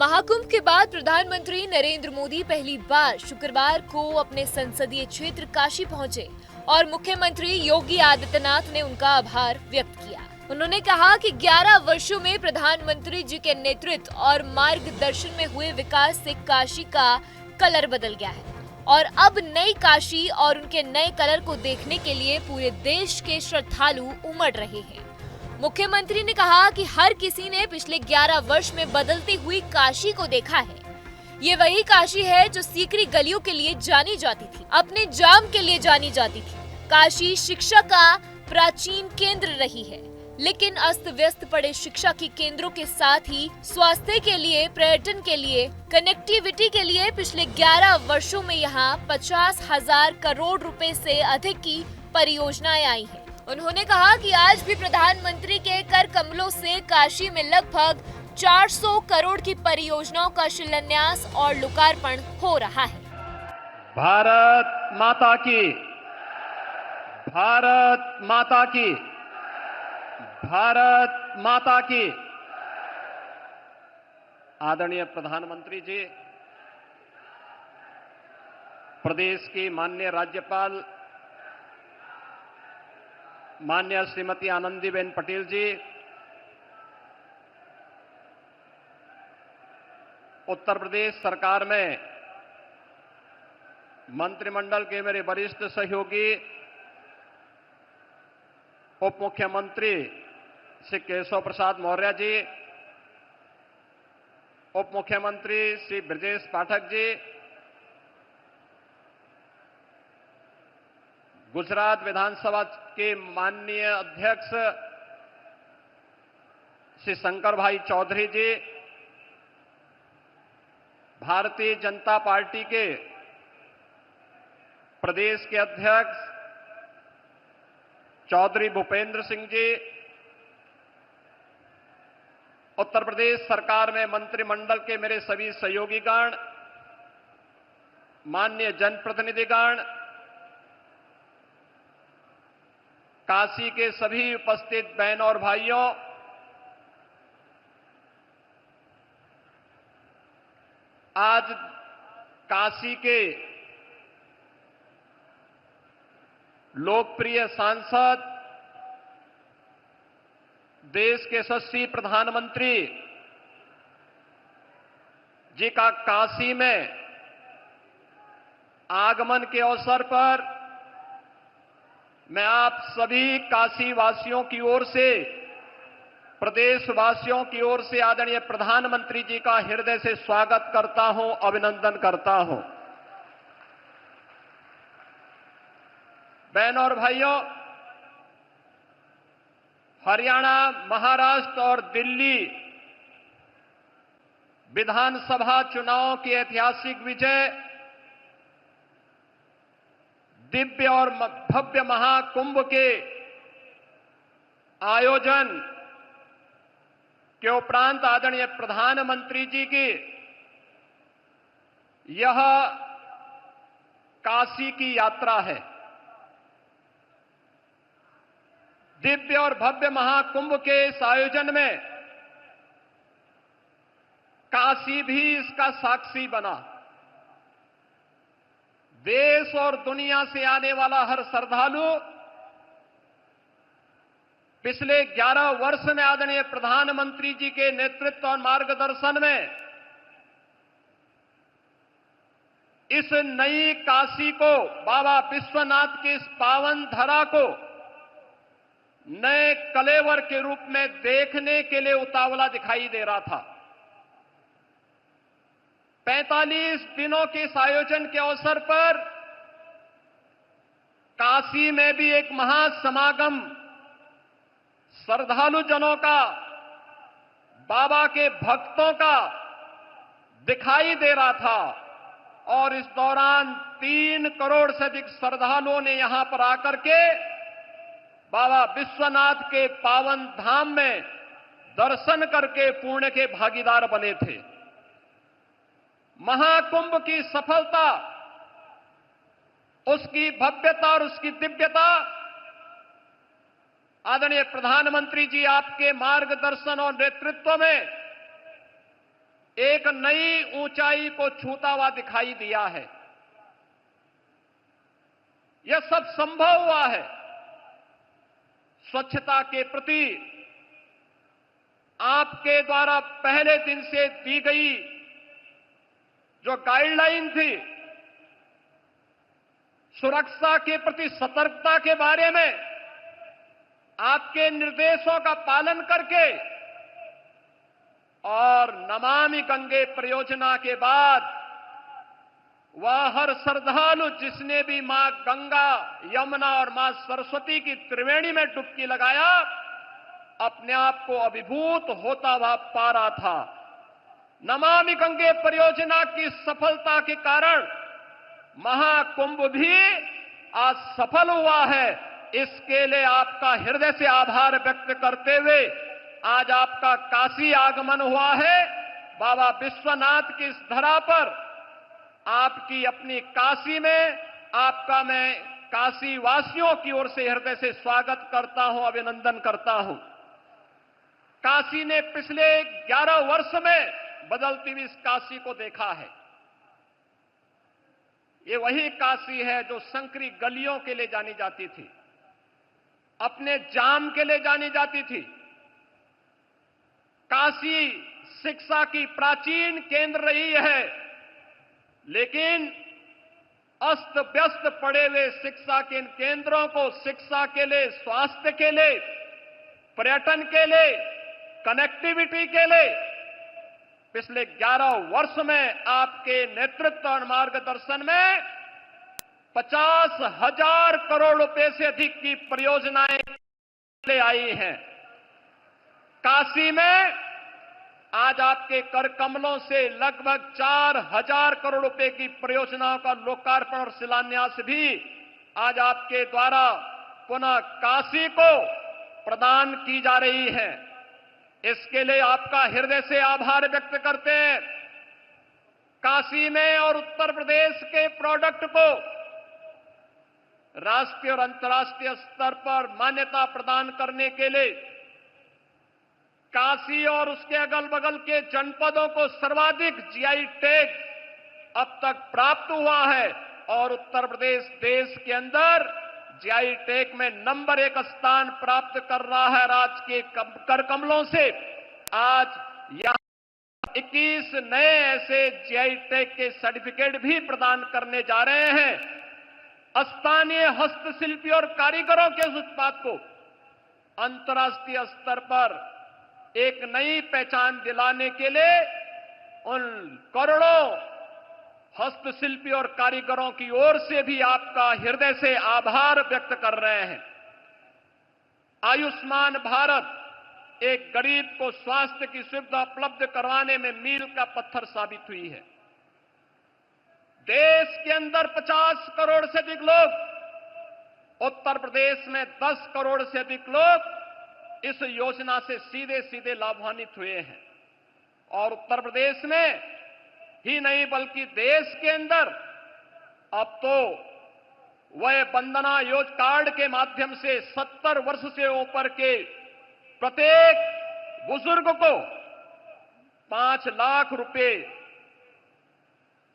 महाकुंभ के बाद प्रधानमंत्री नरेंद्र मोदी पहली बार शुक्रवार को अपने संसदीय क्षेत्र काशी पहुंचे और मुख्यमंत्री योगी आदित्यनाथ ने उनका आभार व्यक्त किया। उन्होंने कहा कि 11 वर्षों में प्रधानमंत्री जी के नेतृत्व और मार्गदर्शन में हुए विकास से काशी का कलर बदल गया है और अब नई काशी और उनके नए कलर को देखने के लिए पूरे देश के श्रद्धालु उमड़ रहे हैं। मुख्यमंत्री ने कहा कि हर किसी ने पिछले 11 वर्ष में बदलती हुई काशी को देखा है। ये वही काशी है जो सीकरी गलियों के लिए जानी जाती थी, अपने जाम के लिए जानी जाती थी। काशी शिक्षा का प्राचीन केंद्र रही है, लेकिन अस्त व्यस्त पड़े शिक्षा के केंद्रों के साथ ही स्वास्थ्य के लिए, पर्यटन के लिए, कनेक्टिविटी के लिए पिछले 11 वर्षों में यहाँ 50,000 करोड़ रुपए से अधिक की परियोजनाएं आई हैं। उन्होंने कहा कि आज भी प्रधानमंत्री के कर कमलों से काशी में लगभग 400 करोड़ की परियोजनाओं का शिलान्यास और लोकार्पण हो रहा है। भारत माता की, भारत माता की, भारत माता की। आदरणीय प्रधानमंत्री जी, प्रदेश की माननीय राज्यपाल माननीय श्रीमती आनंदीबेन पटेल जी, उत्तर प्रदेश सरकार में मंत्रिमंडल के मेरे वरिष्ठ सहयोगी उप मुख्यमंत्री श्री केशव प्रसाद मौर्य जी, उप मुख्यमंत्री श्री ब्रजेश पाठक जी, गुजरात विधानसभा के माननीय अध्यक्ष श्री शंकर भाई चौधरी जी, भारतीय जनता पार्टी के प्रदेश के अध्यक्ष चौधरी भूपेंद्र सिंह जी, उत्तर प्रदेश सरकार में मंत्रिमंडल के मेरे सभी सहयोगीगण, माननीय जनप्रतिनिधिगण, काशी के सभी उपस्थित बहनों और भाइयों, आज काशी के लोकप्रिय सांसद, देश के यशस्वी प्रधानमंत्री जी का काशी में आगमन के अवसर पर मैं आप सभी काशी वासियों की ओर से, प्रदेशवासियों की ओर से आदरणीय प्रधानमंत्री जी का हृदय से स्वागत करता हूं, अभिनंदन करता हूं। बहनों और भाइयों, हरियाणा, महाराष्ट्र और दिल्ली विधानसभा चुनावों की ऐतिहासिक विजय, दिव्य और भव्य महाकुंभ के आयोजन के उपरांत आदरणीय प्रधानमंत्री जी की यह काशी की यात्रा है। दिव्य और भव्य महाकुंभ के इस आयोजन में काशी भी इसका साक्षी बना। देश और दुनिया से आने वाला हर श्रद्धालु पिछले 11 वर्ष में आदरणीय प्रधानमंत्री जी के नेतृत्व और मार्गदर्शन में इस नई काशी को, बाबा विश्वनाथ की इस पावन धरा को नए कलेवर के रूप में देखने के लिए उतावला दिखाई दे रहा था। 45 दिनों के इस आयोजन के अवसर पर काशी में भी एक महासमागम श्रद्धालु जनों का, बाबा के भक्तों का दिखाई दे रहा था और इस दौरान 3 करोड़ से अधिक श्रद्धालुओं ने यहां पर आकर के बाबा विश्वनाथ के पावन धाम में दर्शन करके पुण्य के भागीदार बने थे। महाकुंभ की सफलता, उसकी भव्यता और उसकी दिव्यता आदरणीय प्रधानमंत्री जी आपके मार्गदर्शन और नेतृत्व में एक नई ऊंचाई को छूता हुआ दिखाई दिया है। यह सब संभव हुआ है स्वच्छता के प्रति आपके द्वारा पहले दिन से दी गई जो गाइडलाइन थी, सुरक्षा के प्रति सतर्कता के बारे में आपके निर्देशों का पालन करके और नमामि गंगे परियोजना के बाद वह हर श्रद्धालु जिसने भी मां गंगा, यमुना और मां सरस्वती की त्रिवेणी में डुबकी लगाया, अपने आप को अभिभूत होता हुआ पा रहा था। नमामि गंगे परियोजना की सफलता के कारण महाकुंभ भी आज सफल हुआ है। इसके लिए आपका हृदय से आभार व्यक्त करते हुए आज आपका काशी आगमन हुआ है। बाबा विश्वनाथ की इस धरा पर आपकी अपनी काशी में आपका मैं काशी वासियों की ओर से हृदय से स्वागत करता हूं, अभिनंदन करता हूं। काशी ने पिछले 11 वर्ष में बदलती हुई इस काशी को देखा है। ये वही काशी है जो संकरी गलियों के लिए जानी जाती थी, अपने जाम के लिए जानी जाती थी। काशी शिक्षा की प्राचीन केंद्र रही है, लेकिन अस्त व्यस्त पड़े हुए शिक्षा के इन केंद्रों को शिक्षा के लिए, स्वास्थ्य के लिए, पर्यटन के लिए, कनेक्टिविटी के लिए पिछले 11 वर्ष में आपके नेतृत्व और मार्गदर्शन में 50,000 करोड़ रुपए से अधिक की परियोजनाएं ले आई हैं। काशी में आज आपके कर कमलों से लगभग 4,000 करोड़ रुपए की परियोजनाओं का लोकार्पण और शिलान्यास भी आज आपके द्वारा पुनः काशी को प्रदान की जा रही है। इसके लिए आपका हृदय से आभार व्यक्त करते हैं। काशी में और उत्तर प्रदेश के प्रोडक्ट को राष्ट्रीय और अंतर्राष्ट्रीय स्तर पर मान्यता प्रदान करने के लिए काशी और उसके अगल बगल के जनपदों को सर्वाधिक जीआई टैग अब तक प्राप्त हुआ है और उत्तर प्रदेश देश के अंदर जीआई टैग में नंबर 1 स्थान प्राप्त कर रहा है। राज्य के कर कमलों से आज यहां 21 नए ऐसे जीआई टैग के सर्टिफिकेट भी प्रदान करने जा रहे हैं। स्थानीय हस्तशिल्पी और कारीगरों के उस उत्पाद को अंतर्राष्ट्रीय स्तर पर एक नई पहचान दिलाने के लिए उन करोड़ों हस्तशिल्पी और कारीगरों की ओर से भी आपका हृदय से आभार व्यक्त कर रहे हैं। आयुष्मान भारत एक गरीब को स्वास्थ्य की सुविधा उपलब्ध करवाने में मील का पत्थर साबित हुई है। देश के अंदर 50 करोड़ से अधिक लोग, उत्तर प्रदेश में 10 करोड़ से अधिक लोग इस योजना से सीधे सीधे लाभान्वित हुए हैं और उत्तर प्रदेश में ही नहीं बल्कि देश के अंदर अब तो वह वंदना योजना कार्ड के माध्यम से 70 वर्ष से ऊपर के प्रत्येक बुजुर्ग को 5 लाख रुपए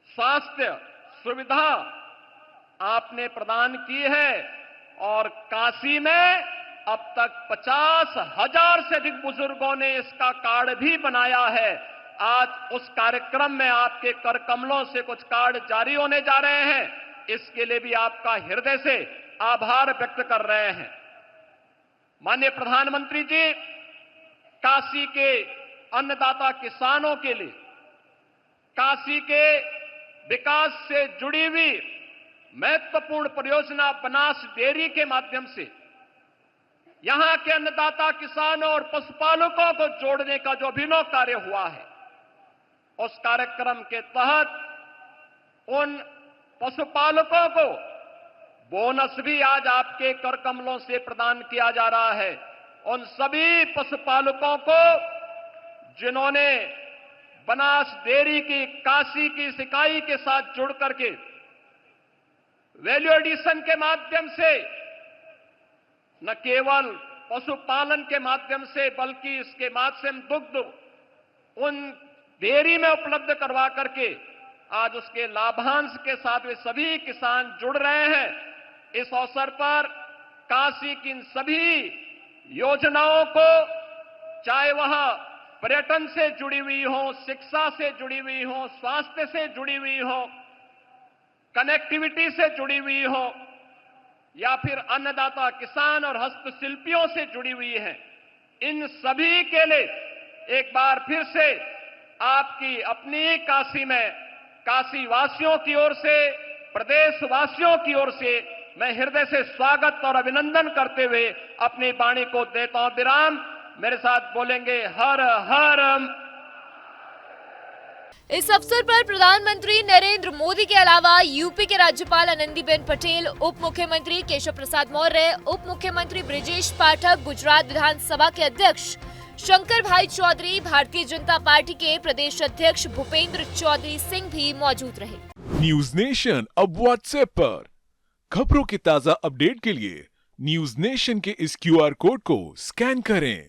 स्वास्थ्य सुविधा आपने प्रदान की है और काशी में अब तक 50,000 से अधिक बुजुर्गों ने इसका कार्ड भी बनाया है। आज उस कार्यक्रम में आपके कर कमलों से कुछ कार्ड जारी होने जा रहे हैं। इसके लिए भी आपका हृदय से आभार व्यक्त कर रहे हैं। माननीय प्रधानमंत्री जी, काशी के अन्नदाता किसानों के लिए काशी के विकास से जुड़ी हुई महत्वपूर्ण परियोजना बनास डेयरी के माध्यम से यहां के अन्नदाता किसानों और पशुपालकों को जोड़ने का जो अभिनव कार्य हुआ है, उस कार्यक्रम के तहत उन पशुपालकों को बोनस भी आज आपके कर कमलों से प्रदान किया जा रहा है। उन सभी पशुपालकों को जिन्होंने बनास डेयरी की काशी की इकाई के साथ जुड़ करके वैल्यू एडिशन के माध्यम से न केवल पशुपालन के माध्यम से बल्कि इसके माध्यम दुग्ध उन देरी में उपलब्ध करवा करके आज उसके लाभांश के साथ वे सभी किसान जुड़ रहे हैं। इस अवसर पर काशी की इन सभी योजनाओं को, चाहे वह पर्यटन से जुड़ी हुई हो, शिक्षा से जुड़ी हुई हो, स्वास्थ्य से जुड़ी हुई हो, कनेक्टिविटी से जुड़ी हुई हो, या फिर अन्नदाता किसान और हस्तशिल्पियों से जुड़ी हुई है, इन सभी के लिए एक बार फिर से आपकी अपनी काशी में काशी वासियों की ओर से, प्रदेशवासियों की ओर से मैं हृदय से स्वागत और अभिनंदन करते हुए अपनी वाणी को देता हूं विराम। मेरे साथ बोलेंगे हर हर। इस अवसर पर प्रधानमंत्री नरेंद्र मोदी के अलावा यूपी के राज्यपाल आनंदीबेन पटेल, उप मुख्यमंत्री केशव प्रसाद मौर्य, उप मुख्यमंत्री ब्रिजेश पाठक, गुजरात विधानसभा के अध्यक्ष शंकर भाई चौधरी, भारतीय जनता पार्टी के प्रदेश अध्यक्ष भूपेंद्र चौधरी सिंह भी मौजूद रहे। न्यूज नेशन अब व्हाट्सएप पर खबरों के ताजा अपडेट के लिए न्यूज नेशन के इस QR कोड को स्कैन करें।